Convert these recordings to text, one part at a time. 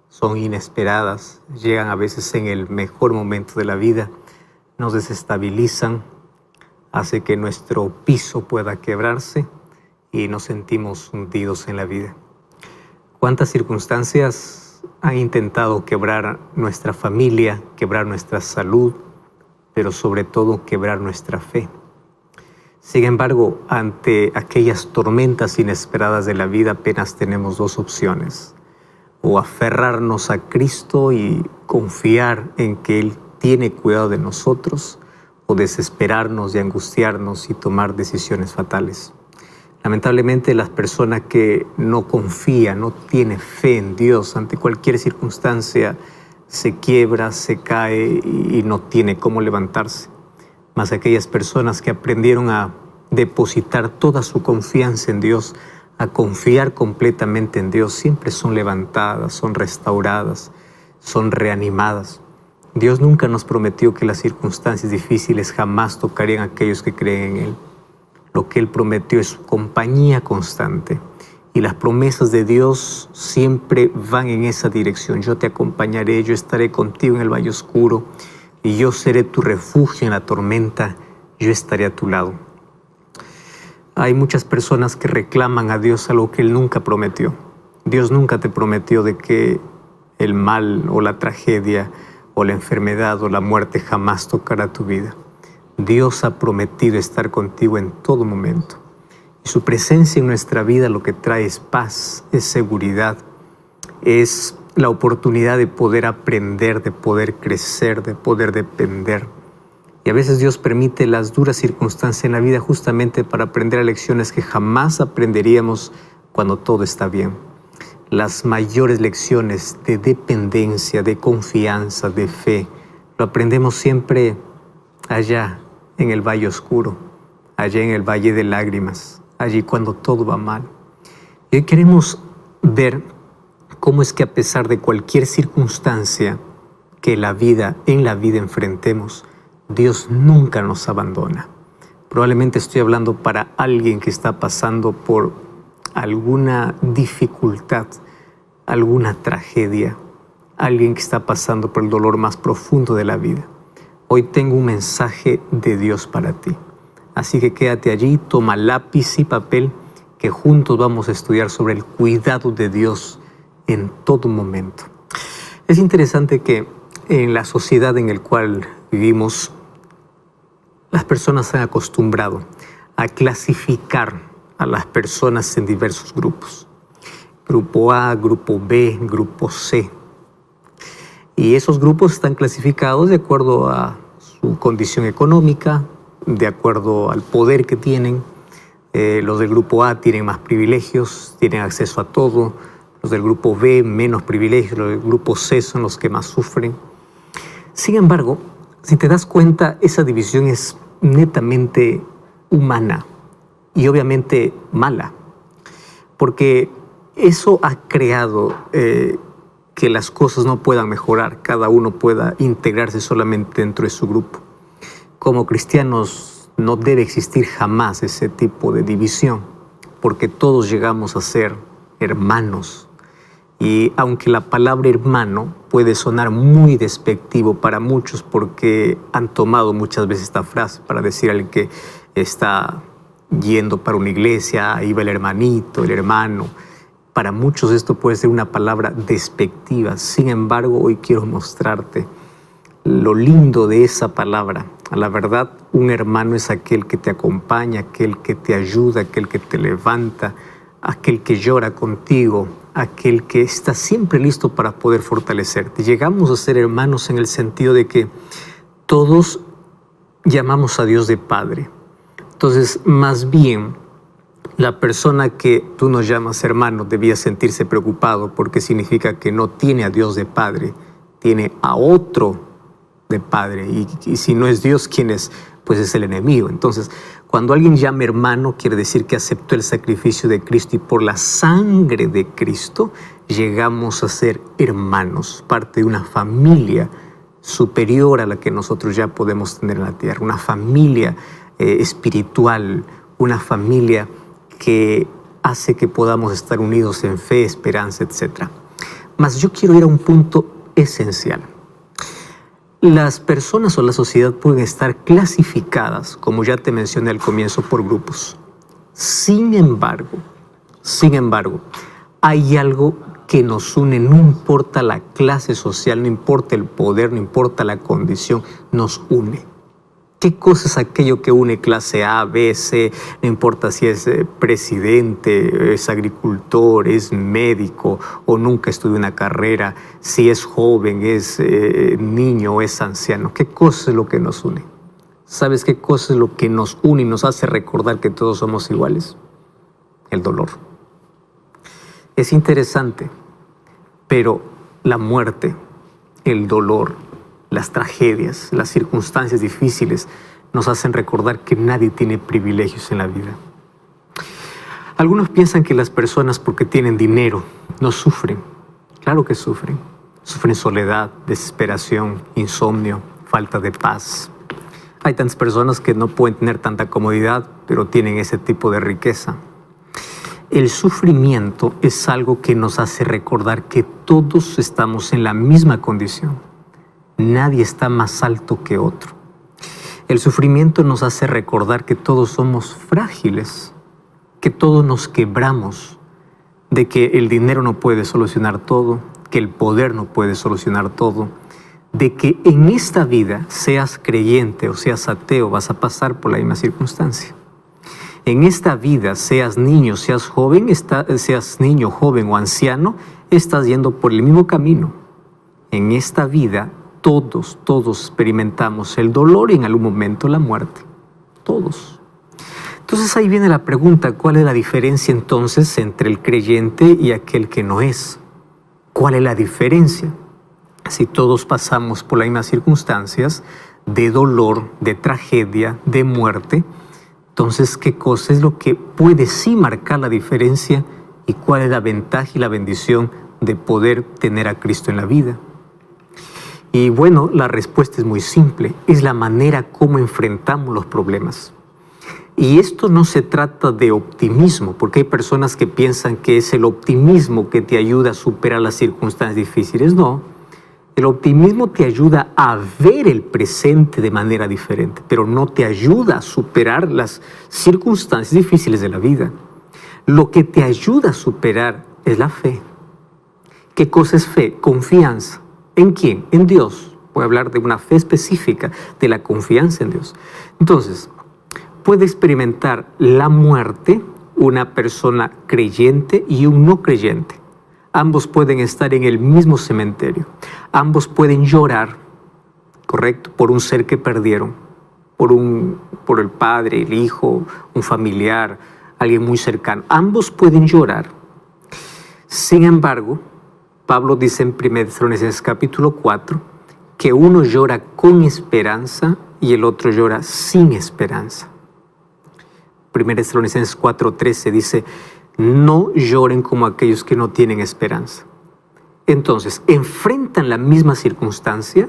son inesperadas, llegan a veces en el mejor momento de la vida, nos desestabilizan, hace que nuestro piso pueda quebrarse y nos sentimos hundidos en la vida. ¿Cuántas circunstancias han intentado quebrar nuestra familia, quebrar nuestra salud, pero sobre todo quebrar nuestra fe? Sin embargo, ante aquellas tormentas inesperadas de la vida apenas tenemos dos opciones: o aferrarnos a Cristo y confiar en que Él tiene cuidado de nosotros, o desesperarnos y angustiarnos y tomar decisiones fatales. Lamentablemente, las personas que no confían, no tienen fe en Dios, ante cualquier circunstancia se quiebra, se cae y no tiene cómo levantarse. Mas aquellas personas que aprendieron a depositar toda su confianza en Dios, a confiar completamente en Dios, siempre son levantadas, son restauradas, son reanimadas. Dios nunca nos prometió que las circunstancias difíciles jamás tocarían a aquellos que creen en Él. Lo que Él prometió es su compañía constante. Y las promesas de Dios siempre van en esa dirección. Yo te acompañaré, yo estaré contigo en el valle oscuro, y yo seré tu refugio en la tormenta, yo estaré a tu lado. Hay muchas personas que reclaman a Dios algo que Él nunca prometió. Dios nunca te prometió de que el mal o la tragedia o la enfermedad o la muerte jamás tocará tu vida. Dios ha prometido estar contigo en todo momento. Y su presencia en nuestra vida lo que trae es paz, es seguridad, es la oportunidad de poder aprender, de poder crecer, de poder depender. Y a veces Dios permite las duras circunstancias en la vida justamente para aprender lecciones que jamás aprenderíamos cuando todo está bien. Las mayores lecciones de dependencia, de confianza, de fe, lo aprendemos siempre allá en el valle oscuro, allá en el valle de lágrimas, allí cuando todo va mal. Y hoy queremos ver cómo es que a pesar de cualquier circunstancia que en la vida enfrentemos, Dios nunca nos abandona. Probablemente estoy hablando para alguien que está pasando por alguna dificultad, alguna tragedia, alguien que está pasando por el dolor más profundo de la vida. Hoy tengo un mensaje de Dios para ti. Así que quédate allí, toma lápiz y papel, que juntos vamos a estudiar sobre el cuidado de Dios en todo momento. Es interesante que en la sociedad en la cual vivimos, las personas se han acostumbrado a clasificar a las personas en diversos grupos. Grupo A, Grupo B, Grupo C. Y esos grupos están clasificados de acuerdo a su condición económica, de acuerdo al poder que tienen. Los del Grupo A tienen más privilegios, tienen acceso a todo. Los del Grupo B, menos privilegios. Los del Grupo C son los que más sufren. Sin embargo, si te das cuenta, esa división es netamente humana y obviamente mala, porque eso ha creado que las cosas no puedan mejorar, cada uno pueda integrarse solamente dentro de su grupo. Como cristianos no debe existir jamás ese tipo de división, porque todos llegamos a ser hermanos. Y aunque la palabra hermano puede sonar muy despectivo para muchos, porque han tomado muchas veces esta frase para decir a alguien que está yendo para una iglesia, ahí va el hermanito, el hermano. Para muchos esto puede ser una palabra despectiva. Sin embargo, hoy quiero mostrarte lo lindo de esa palabra. A la verdad, un hermano es aquel que te acompaña, aquel que te ayuda, aquel que te levanta, aquel que llora contigo, aquel que está siempre listo para poder fortalecerte. Llegamos a ser hermanos en el sentido de que todos llamamos a Dios de Padre. Entonces, más bien, la persona que tú nos llamas hermano debía sentirse preocupado, porque significa que no tiene a Dios de Padre, tiene a otro de Padre. Y si no es Dios, ¿quién es? Pues es el enemigo. Entonces, cuando alguien llama hermano, quiere decir que aceptó el sacrificio de Cristo, y por la sangre de Cristo llegamos a ser hermanos, parte de una familia superior a la que nosotros ya podemos tener en la tierra, una familia espiritual, una familia que hace que podamos estar unidos en fe, esperanza, etc. Mas yo quiero ir a un punto esencial. Las personas o la sociedad pueden estar clasificadas, como ya te mencioné al comienzo, por grupos. Sin embargo, hay algo que nos une, no importa la clase social, no importa el poder, no importa la condición, nos une. ¿Qué cosa es aquello que une clase A, B, C? No importa si es presidente, es agricultor, es médico o nunca estudió una carrera, si es joven, es niño o es anciano. ¿Qué cosa es lo que nos une? ¿Sabes qué cosa es lo que nos une y nos hace recordar que todos somos iguales? El dolor. Es interesante, pero la muerte, el dolor, las tragedias, las circunstancias difíciles nos hacen recordar que nadie tiene privilegios en la vida. Algunos piensan que las personas, porque tienen dinero, no sufren. Claro que sufren. Sufren soledad, desesperación, insomnio, falta de paz. Hay tantas personas que no pueden tener tanta comodidad, pero tienen ese tipo de riqueza. El sufrimiento es algo que nos hace recordar que todos estamos en la misma condición. Nadie está más alto que otro. El sufrimiento nos hace recordar que todos somos frágiles, que todos nos quebramos, de que el dinero no puede solucionar todo, que el poder no puede solucionar todo, de que en esta vida, seas creyente o seas ateo, vas a pasar por la misma circunstancia. En esta vida, seas niño, seas joven, seas niño, joven o anciano, estás yendo por el mismo camino. En esta vida, todos experimentamos el dolor y en algún momento la muerte. Todos. Entonces ahí viene la pregunta, ¿cuál es la diferencia entonces entre el creyente y aquel que no es? ¿Cuál es la diferencia? Si todos pasamos por las mismas circunstancias de dolor, de tragedia, de muerte, entonces, ¿qué cosa es lo que puede sí marcar la diferencia y cuál es la ventaja y la bendición de poder tener a Cristo en la vida? Y bueno, la respuesta es muy simple, es la manera como enfrentamos los problemas. Y esto no se trata de optimismo, porque hay personas que piensan que es el optimismo que te ayuda a superar las circunstancias difíciles. No, el optimismo te ayuda a ver el presente de manera diferente, pero no te ayuda a superar las circunstancias difíciles de la vida. Lo que te ayuda a superar es la fe. ¿Qué cosa es fe? Confianza. ¿En quién? En Dios. Voy a hablar de una fe específica, de la confianza en Dios. Entonces, puede experimentar la muerte una persona creyente y un no creyente. Ambos pueden estar en el mismo cementerio. Ambos pueden llorar, ¿correcto? Por un ser que perdieron, por el padre, el hijo, un familiar, alguien muy cercano. Ambos pueden llorar. Sin embargo, Pablo dice en 1 Tesalonicenses capítulo 4 que uno llora con esperanza y el otro llora sin esperanza. 1 Tesalonicenses 4:13 dice, no lloren como aquellos que no tienen esperanza. Entonces, enfrentan la misma circunstancia,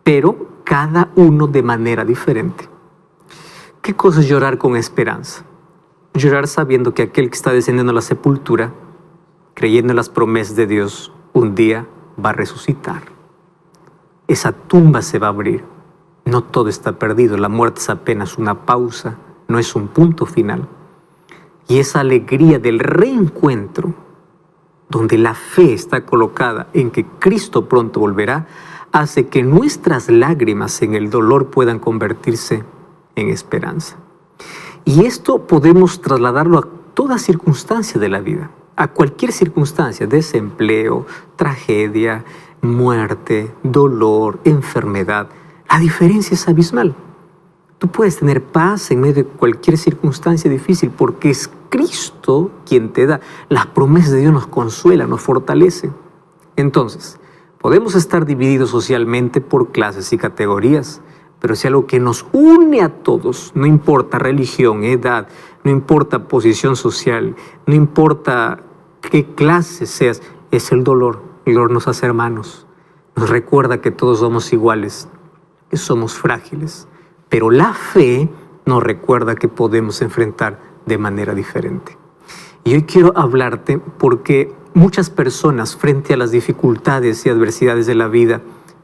pero cada uno de manera diferente. ¿Qué cosa es llorar con esperanza? Llorar sabiendo que aquel que está descendiendo a la sepultura, creyendo en las promesas de Dios, un día va a resucitar. Esa tumba se va a abrir. No todo está perdido. La muerte es apenas una pausa, no es un punto final. Y esa alegría del reencuentro, donde la fe está colocada en que Cristo pronto volverá, hace que nuestras lágrimas en el dolor puedan convertirse en esperanza. Y esto podemos trasladarlo a toda circunstancia de la vida, a cualquier circunstancia, desempleo, tragedia, muerte, dolor, enfermedad. La diferencia es abismal. Tú puedes tener paz en medio de cualquier circunstancia difícil porque es Cristo quien te da. Las promesas de Dios nos consuelan, nos fortalecen. Entonces, podemos estar divididos socialmente por clases y categorías, pero si algo que nos une a todos, no importa religión, edad, no importa posición social, no importa qué clase seas, es el dolor. El dolor nos hace hermanos, nos recuerda que todos somos iguales, que somos frágiles. Pero la fe nos recuerda que podemos enfrentar de manera diferente. Y hoy quiero hablarte porque muchas personas frente a las dificultades y adversidades de la vida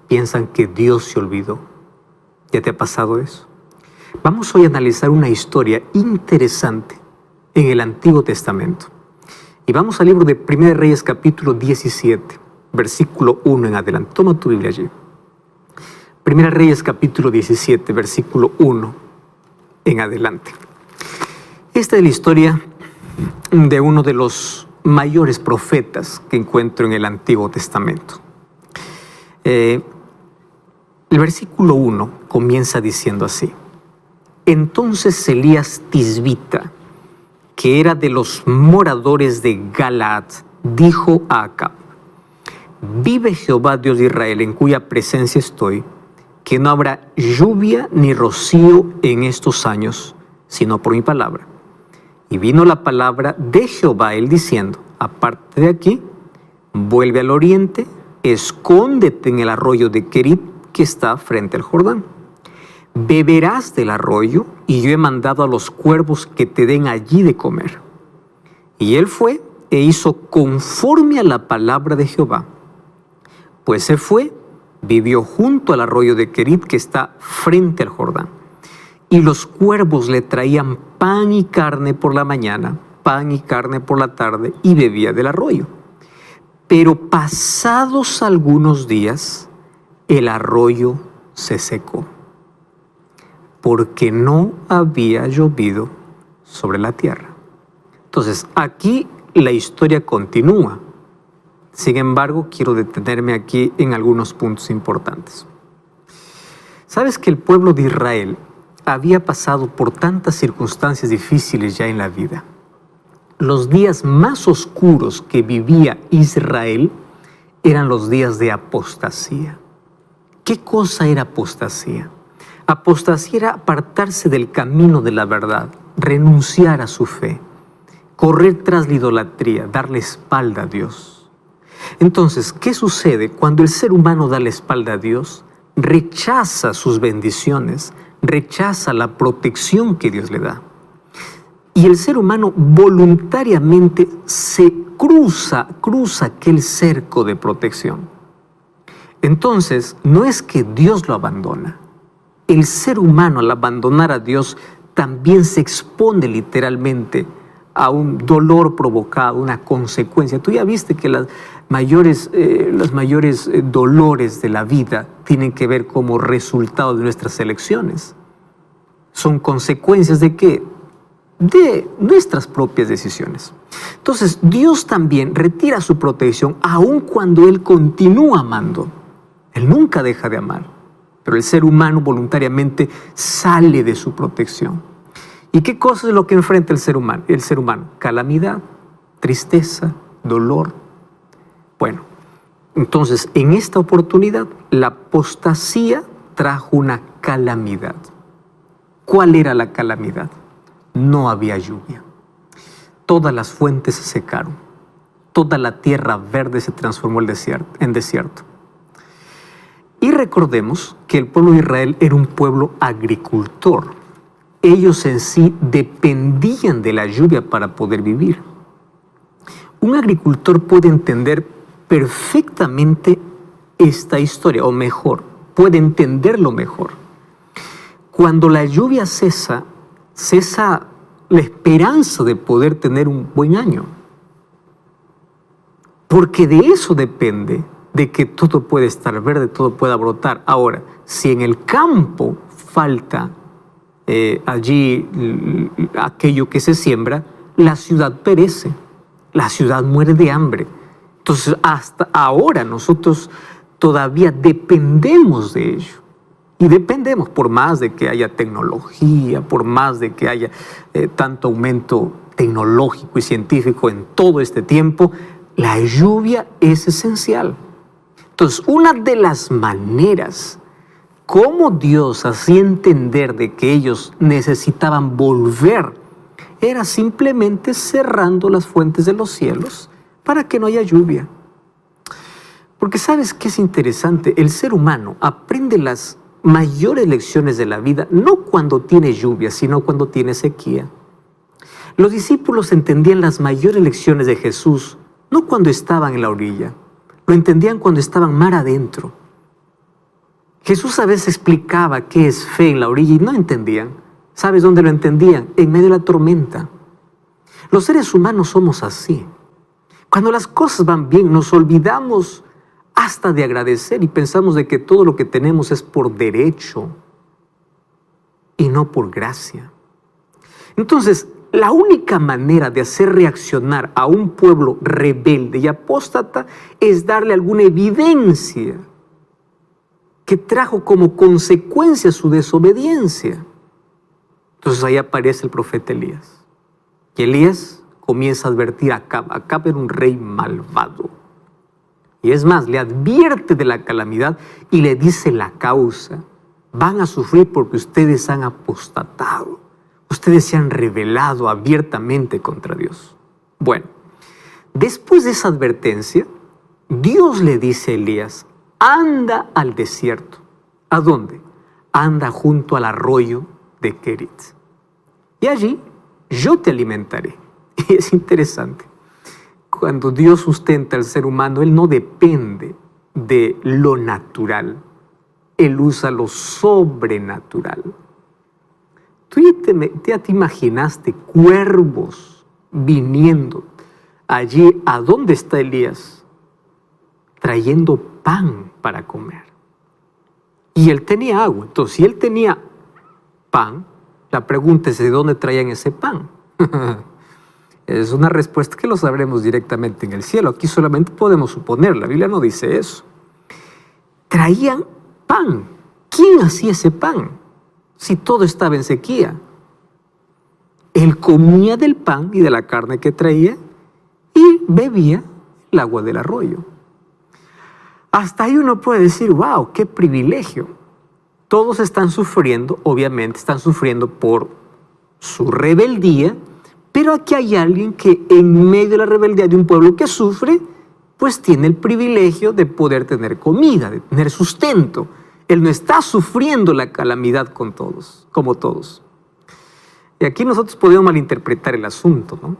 piensan que Dios se olvidó. ¿Ya te ha pasado eso? Vamos hoy a analizar una historia interesante en el Antiguo Testamento. Y vamos al libro de 1 Reyes capítulo 17, versículo 1 en adelante. Toma tu Biblia allí. 1 Reyes capítulo 17, versículo 1 en adelante. Esta es la historia de uno de los mayores profetas que encuentro en el Antiguo Testamento. El versículo 1 comienza diciendo así: Entonces Elías Tisbita, que era de los moradores de Galaad, dijo a Acab: Vive Jehová Dios de Israel, en cuya presencia estoy, que no habrá lluvia ni rocío en estos años, sino por mi palabra. Y vino la palabra de Jehová a él diciendo: Aparte de aquí, vuelve al oriente, escóndete en el arroyo de Querib, que está frente al Jordán. Beberás del arroyo, y yo he mandado a los cuervos que te den allí de comer. Y él fue e hizo conforme a la palabra de Jehová. Pues se fue, vivió junto al arroyo de Querib, que está frente al Jordán. Y los cuervos le traían pan y carne por la mañana, pan y carne por la tarde, y bebía del arroyo. Pero pasados algunos días, el arroyo se secó, porque no había llovido sobre la tierra. Entonces, aquí la historia continúa. Sin embargo, quiero detenerme aquí en algunos puntos importantes. ¿Sabes que el pueblo de Israel había pasado por tantas circunstancias difíciles ya en la vida? Los días más oscuros que vivía Israel eran los días de apostasía. ¿Qué cosa era apostasía? Apostasía era apartarse del camino de la verdad, renunciar a su fe, correr tras la idolatría, darle espalda a Dios. Entonces, ¿qué sucede cuando el ser humano da la espalda a Dios? Rechaza sus bendiciones, rechaza la protección que Dios le da. Y el ser humano voluntariamente se cruza aquel cerco de protección. Entonces, no es que Dios lo abandona. El ser humano, al abandonar a Dios, también se expone literalmente a un dolor provocado, una consecuencia. Tú ya viste que los mayores dolores de la vida tienen que ver como resultado de nuestras elecciones. Son consecuencias ¿de qué? De nuestras propias decisiones. Entonces, Dios también retira su protección aun cuando Él continúa amando. Él nunca deja de amar, pero el ser humano voluntariamente sale de su protección. ¿Y qué cosa es lo que enfrenta el ser humano? Calamidad, tristeza, dolor. Bueno, entonces en esta oportunidad la apostasía trajo una calamidad. ¿Cuál era la calamidad? No había lluvia. Todas las fuentes se secaron. Toda la tierra verde se transformó en desierto. Y recordemos que el pueblo de Israel era un pueblo agricultor. Ellos en sí dependían de la lluvia para poder vivir. Un agricultor puede entender perfectamente esta historia, o mejor, puede entenderlo mejor. Cuando la lluvia cesa la esperanza de poder tener un buen año. Porque de eso depende, de que todo puede estar verde, todo pueda brotar. Ahora, si en el campo falta allí aquello que se siembra, la ciudad perece, la ciudad muere de hambre. Entonces, hasta ahora nosotros todavía dependemos de ello. Y dependemos, por más de que haya tecnología, por más de que haya tanto aumento tecnológico y científico en todo este tiempo, la lluvia es esencial. Entonces, una de las maneras como Dios hacía entender de que ellos necesitaban volver era simplemente cerrando las fuentes de los cielos para que no haya lluvia. Porque ¿sabes qué es interesante? El ser humano aprende las mayores lecciones de la vida no cuando tiene lluvia, sino cuando tiene sequía. Los discípulos entendían las mayores lecciones de Jesús no cuando estaban en la orilla, lo entendían cuando estaban mar adentro. Jesús a veces explicaba qué es fe en la orilla y no entendían. ¿Sabes dónde lo entendían? En medio de la tormenta. Los seres humanos somos así. Cuando las cosas van bien, nos olvidamos hasta de agradecer y pensamos de que todo lo que tenemos es por derecho y no por gracia. Entonces, la única manera de hacer reaccionar a un pueblo rebelde y apóstata es darle alguna evidencia que trajo como consecuencia su desobediencia. Entonces ahí aparece el profeta Elías. Y Elías comienza a advertir a Acab. Acab era un rey malvado. Y es más, le advierte de la calamidad y le dice la causa. Van a sufrir porque ustedes han apostatado. Ustedes se han rebelado abiertamente contra Dios. Bueno, después de esa advertencia, Dios le dice a Elías, anda al desierto. ¿A dónde? Anda junto al arroyo de Kerit. Y allí yo te alimentaré. Y es interesante. Cuando Dios sustenta al ser humano, Él no depende de lo natural. Él usa lo sobrenatural. ¿Tú ya te imaginaste cuervos viniendo allí a dónde está Elías? Trayendo pan para comer. Y él tenía agua. Entonces, si él tenía pan, la pregunta es ¿de dónde traían ese pan? Es una respuesta que lo sabremos directamente en el cielo. Aquí solamente podemos suponer, la Biblia no dice eso. Traían pan. ¿Quién hacía ese pan? Si todo estaba en sequía. Él comía del pan y de la carne que traía y bebía el agua del arroyo. Hasta ahí uno puede decir, wow, qué privilegio. Todos están sufriendo, obviamente están sufriendo por su rebeldía, pero aquí hay alguien que en medio de la rebeldía de un pueblo que sufre, pues tiene el privilegio de poder tener comida, de tener sustento. Él no está sufriendo la calamidad con todos, como todos. Y aquí nosotros podemos malinterpretar el asunto, ¿no?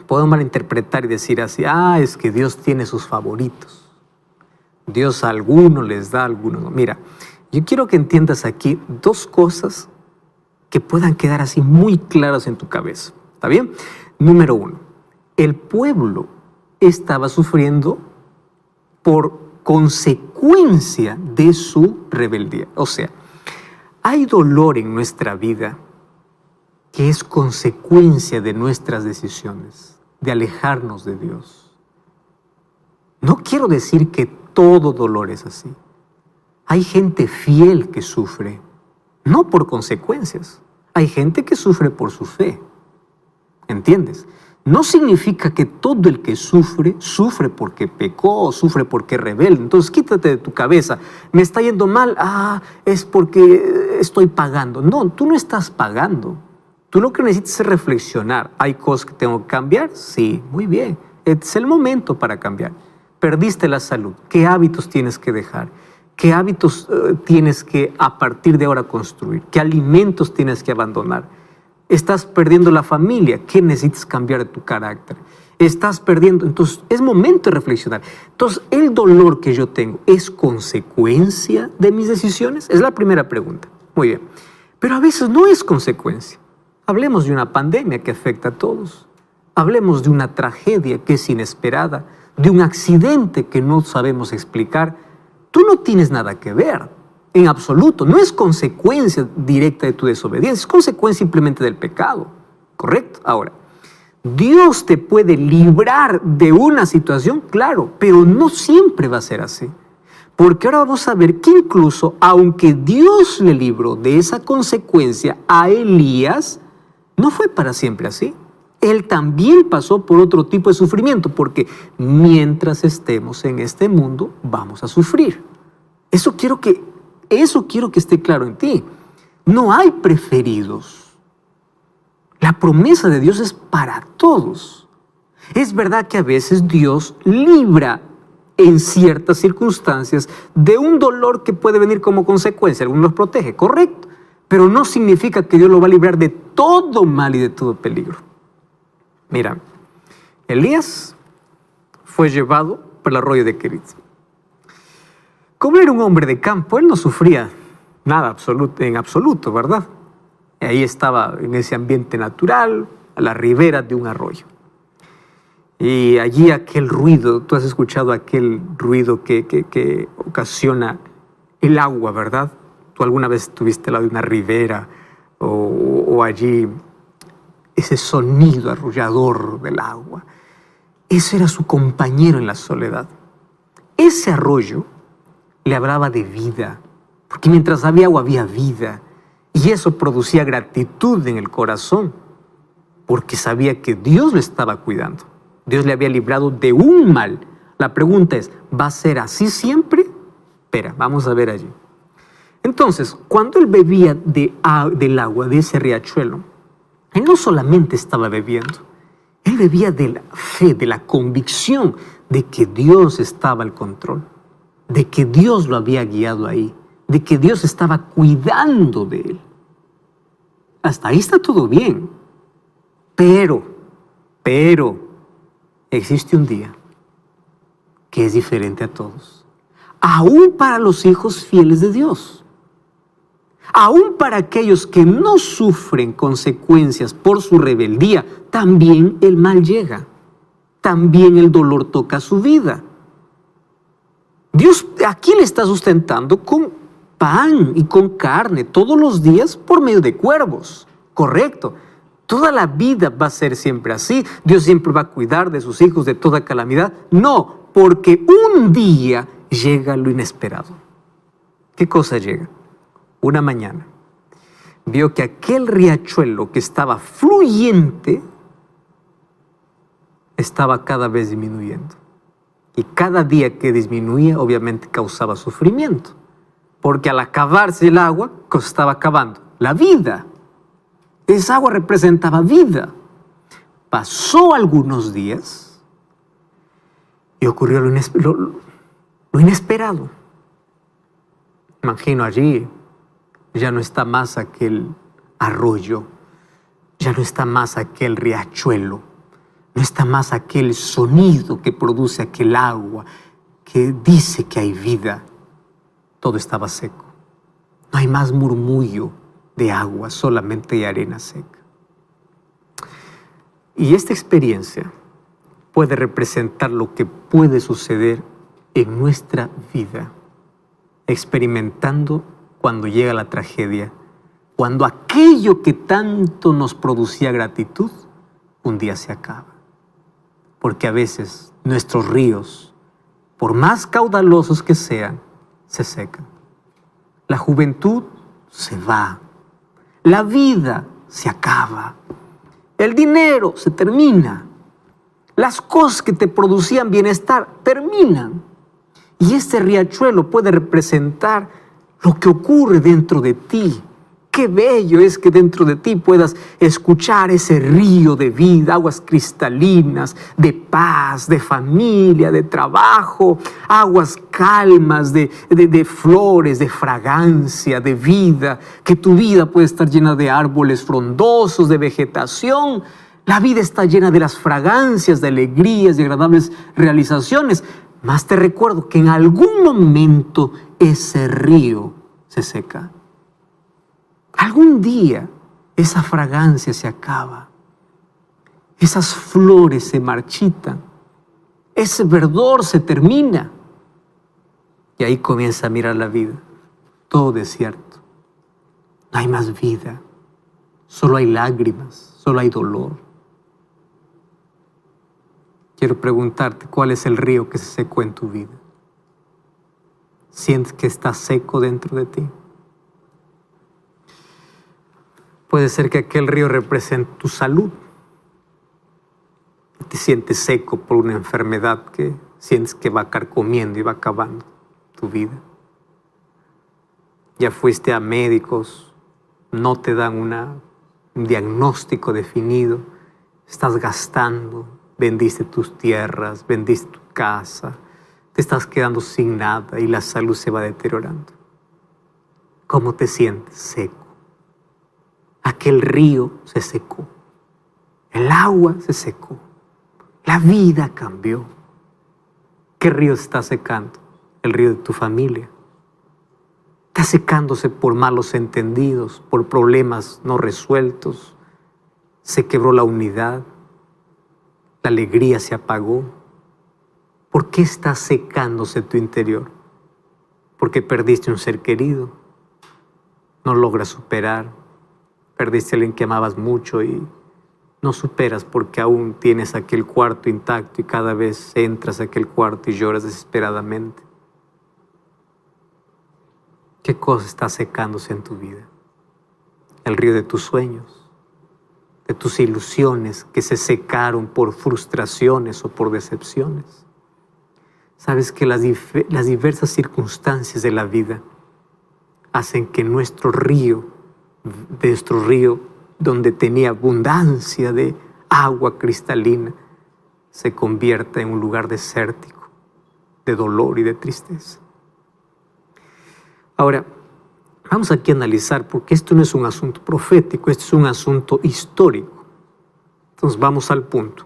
Podemos malinterpretar y decir así, es que Dios tiene sus favoritos. Dios a algunos les da, a algunos no. Mira, yo quiero que entiendas aquí dos cosas que puedan quedar así muy claras en tu cabeza. ¿Está bien? Número uno, el pueblo estaba sufriendo por consecuencia de su rebeldía. O sea, hay dolor en nuestra vida que es consecuencia de nuestras decisiones, de alejarnos de Dios. No quiero decir que todo dolor es así. Hay gente fiel que sufre, no por consecuencias. Hay gente que sufre por su fe. ¿Entiendes? No significa que todo el que sufre, sufre porque pecó o sufre porque es rebelde. Entonces quítate de tu cabeza, me está yendo mal, es porque estoy pagando. No, tú no estás pagando. Tú lo que necesitas es reflexionar. ¿Hay cosas que tengo que cambiar? Sí, muy bien. Es el momento para cambiar. Perdiste la salud. ¿Qué hábitos tienes que dejar? ¿Qué hábitos tienes que a partir de ahora construir? ¿Qué alimentos tienes que abandonar? Estás perdiendo la familia. ¿Qué necesitas cambiar de tu carácter? Estás perdiendo. Entonces, es momento de reflexionar. Entonces, ¿el dolor que yo tengo es consecuencia de mis decisiones? Es la primera pregunta. Muy bien. Pero a veces no es consecuencia. Hablemos de una pandemia que afecta a todos. Hablemos de una tragedia que es inesperada, de un accidente que no sabemos explicar. Tú no tienes nada que ver. En absoluto, no es consecuencia directa de tu desobediencia, es consecuencia simplemente del pecado, ¿correcto? Ahora, Dios te puede librar de una situación, claro, pero no siempre va a ser así. Porque ahora vamos a ver que incluso, aunque Dios le libró de esa consecuencia a Elías, no fue para siempre así. Él también pasó por otro tipo de sufrimiento, porque mientras estemos en este mundo, vamos a sufrir. Eso quiero que esté claro en ti. No hay preferidos. La promesa de Dios es para todos. Es verdad que a veces Dios libra en ciertas circunstancias de un dolor que puede venir como consecuencia. Algunos los protege, correcto. Pero no significa que Dios lo va a librar de todo mal y de todo peligro. Mira, Elías fue llevado por el arroyo de Kerit. Como era un hombre de campo, él no sufría nada en absoluto, ¿verdad? Ahí estaba en ese ambiente natural, a la ribera de un arroyo. Y allí aquel ruido, tú has escuchado aquel ruido que ocasiona el agua, ¿verdad? Tú alguna vez estuviste al lado de una ribera o allí ese sonido arrullador del agua. Ese era su compañero en la soledad. Ese arroyo le hablaba de vida, porque mientras había agua había vida, y eso producía gratitud en el corazón, porque sabía que Dios lo estaba cuidando. Dios le había librado de un mal. La pregunta es, ¿va a ser así siempre? Espera, vamos a ver allí. Entonces, cuando él bebía del agua de ese riachuelo, él no solamente estaba bebiendo, él bebía de la fe, de la convicción de que Dios estaba al control, de que Dios lo había guiado ahí, de que Dios estaba cuidando de él. Hasta ahí está todo bien. Pero, existe un día que es diferente a todos. Aún para los hijos fieles de Dios. Aún para aquellos que no sufren consecuencias por su rebeldía, también el mal llega. También el dolor toca su vida. Dios aquí le está sustentando con pan y con carne todos los días por medio de cuervos. Correcto. Toda la vida va a ser siempre así. Dios siempre va a cuidar de sus hijos de toda calamidad. No, porque un día llega lo inesperado. ¿Qué cosa llega? Una mañana vio que aquel riachuelo que estaba fluyente estaba cada vez disminuyendo. Y cada día que disminuía, obviamente causaba sufrimiento. Porque al acabarse el agua, ¿qué estaba acabando? La vida. Esa agua representaba vida. Pasó algunos días y ocurrió lo inesperado. Imagino allí, ya no está más aquel arroyo, ya no está más aquel riachuelo, no está más aquel sonido que produce aquel agua, que dice que hay vida. Todo estaba seco. No hay más murmullo de agua, solamente hay arena seca. Y esta experiencia puede representar lo que puede suceder en nuestra vida, experimentando cuando llega la tragedia, cuando aquello que tanto nos producía gratitud, un día se acaba. Porque a veces nuestros ríos, por más caudalosos que sean, se secan. La juventud se va. La vida se acaba. El dinero se termina. Las cosas que te producían bienestar terminan. Y este riachuelo puede representar lo que ocurre dentro de ti. Qué bello es que dentro de ti puedas escuchar ese río de vida, aguas cristalinas, de paz, de familia, de trabajo, aguas calmas, de flores, de fragancia, de vida, que tu vida puede estar llena de árboles frondosos, de vegetación. La vida está llena de las fragancias, de alegrías, de agradables realizaciones. Mas te recuerdo que en algún momento ese río se seca. Algún día esa fragancia se acaba. Esas flores se marchitan. Ese verdor se termina. Y ahí comienza a mirar la vida. Todo desierto. No hay más vida. Solo hay lágrimas. Solo hay dolor. Quiero preguntarte, ¿cuál es el río que se secó en tu vida? ¿Sientes que está seco dentro de ti? Puede ser que aquel río represente tu salud. Te sientes seco por una enfermedad que sientes que va carcomiendo y va acabando tu vida. Ya fuiste a médicos, no te dan un diagnóstico definido. Estás gastando, vendiste tus tierras, vendiste tu casa, te estás quedando sin nada y la salud se va deteriorando. ¿Cómo te sientes? Seco. Aquel río se secó. El agua se secó. La vida cambió. ¿Qué río está secando? El río de tu familia. Está secándose por malos entendidos, por problemas no resueltos. Se quebró la unidad. La alegría se apagó. ¿Por qué está secándose tu interior? Porque perdiste un ser querido. No logras superar. Perdiste a alguien que amabas mucho y no superas porque aún tienes aquel cuarto intacto y cada vez entras a aquel cuarto y lloras desesperadamente. ¿Qué cosa está secándose en tu vida? El río de tus sueños, de tus ilusiones que se secaron por frustraciones o por decepciones. Sabes que las diversas circunstancias de la vida hacen que nuestro río donde tenía abundancia de agua cristalina, se convierta en un lugar desértico, de dolor y de tristeza. Ahora, vamos aquí a analizar, porque esto no es un asunto profético, esto es un asunto histórico. Entonces vamos al punto.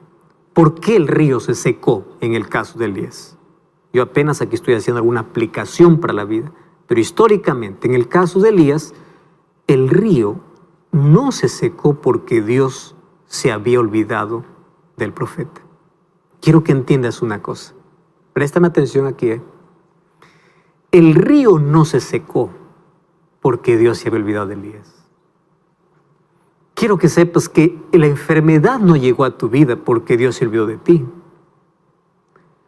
¿Por qué el río se secó en el caso de Elías? Yo apenas aquí estoy haciendo alguna aplicación para la vida, pero históricamente, en el caso de Elías, el río no se secó porque Dios se había olvidado del profeta. Quiero que entiendas una cosa. Préstame atención aquí. El río no se secó porque Dios se había olvidado de Elías. Quiero que sepas que la enfermedad no llegó a tu vida porque Dios se olvidó de ti.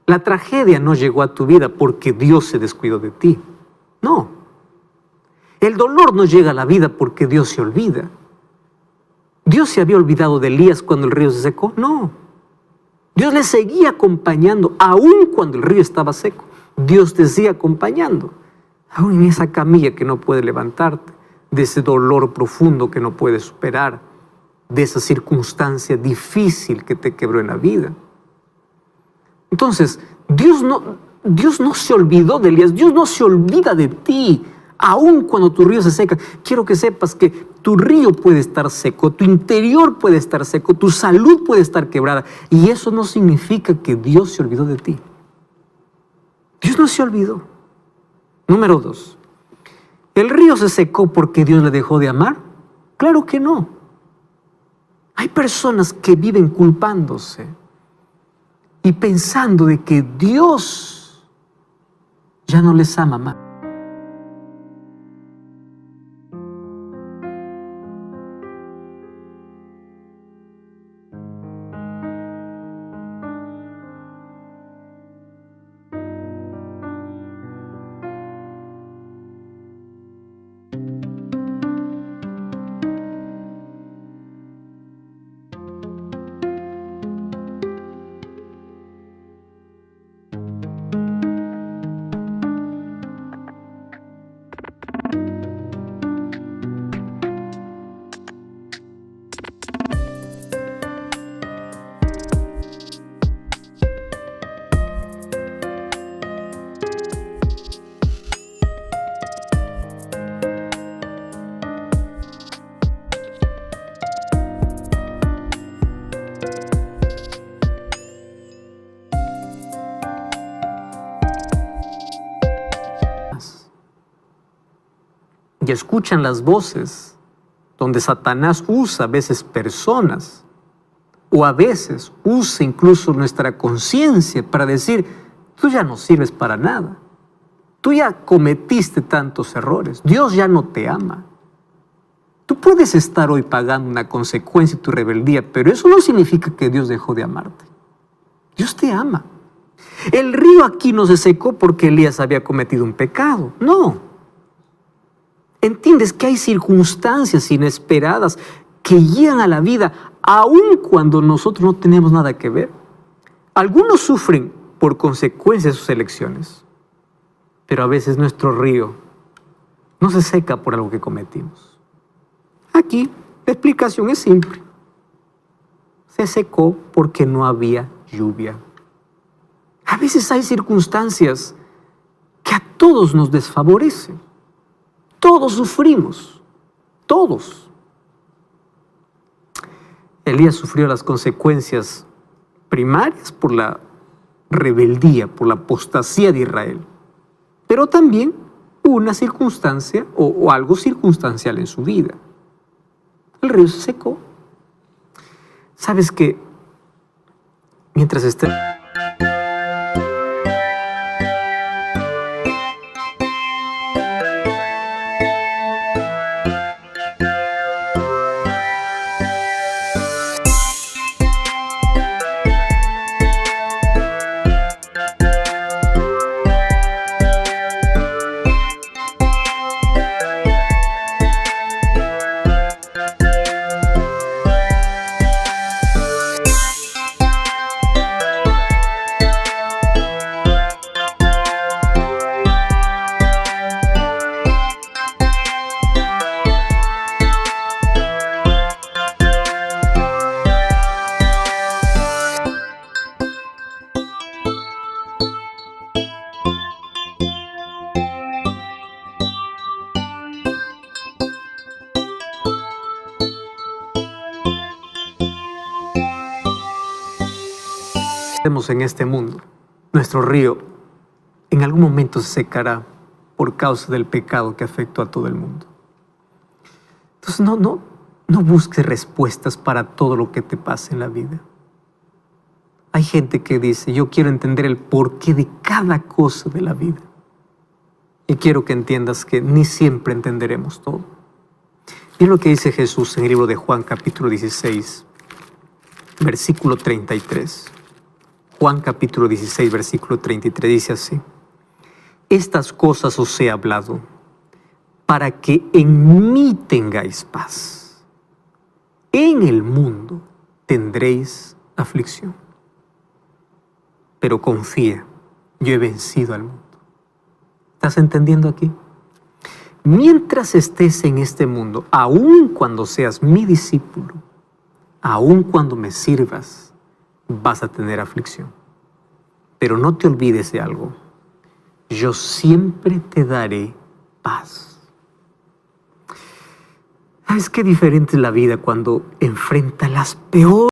La tragedia no llegó a tu vida porque Dios se descuidó de ti. No. El dolor no llega a la vida porque Dios se olvida. ¿Dios se había olvidado de Elías cuando el río se secó? No. Dios le seguía acompañando aún cuando el río estaba seco. Dios te sigue acompañando, aún en esa camilla que no puedes levantarte, de ese dolor profundo que no puedes superar, de esa circunstancia difícil que te quebró en la vida. Entonces, Dios no se olvidó de Elías, Dios no se olvida de ti, aun cuando tu río se seca. Quiero que sepas que tu río puede estar seco, tu interior puede estar seco, tu salud puede estar quebrada, y eso no significa que Dios se olvidó de ti. Dios no se olvidó. Número 2. ¿El río se secó porque Dios le dejó de amar? Claro que no. Hay personas que viven culpándose y pensando de que Dios ya no les ama más. Y escuchan las voces donde Satanás usa a veces personas o a veces usa incluso nuestra conciencia para decir: tú ya no sirves para nada, tú ya cometiste tantos errores, Dios ya no te ama. Tú puedes estar hoy pagando una consecuencia de tu rebeldía, pero eso no significa que Dios dejó de amarte. Dios te ama. El río aquí no se secó porque Elías había cometido un pecado, no. Entiendes que hay circunstancias inesperadas que llegan a la vida aun cuando nosotros no tenemos nada que ver. Algunos sufren por consecuencia de sus elecciones, pero a veces nuestro río no se seca por algo que cometimos. Aquí la explicación es simple. Se secó porque no había lluvia. A veces hay circunstancias que a todos nos desfavorecen. Todos sufrimos, todos. Elías sufrió las consecuencias primarias por la rebeldía, por la apostasía de Israel, pero también una circunstancia o algo circunstancial en su vida. El río se secó. ¿Sabes qué? Mientras esté... en este mundo, nuestro río en algún momento se secará por causa del pecado que afectó a todo el mundo. Entonces no busques respuestas para todo lo que te pasa en la vida. Hay gente que dice, yo quiero entender el porqué de cada cosa de la vida. Y quiero que entiendas que ni siempre entenderemos todo. Mira lo que dice Jesús en el libro de Juan capítulo 16, versículo 33. Juan capítulo 16, versículo 33 dice así: estas cosas os he hablado para que en mí tengáis paz. En el mundo tendréis aflicción, pero confía, yo he vencido al mundo. ¿Estás entendiendo aquí? Mientras estés en este mundo, aun cuando seas mi discípulo, aun cuando me sirvas, vas a tener aflicción. Pero no te olvides de algo. Yo siempre te daré paz. ¿Sabes qué diferente es la vida cuando enfrenta las peores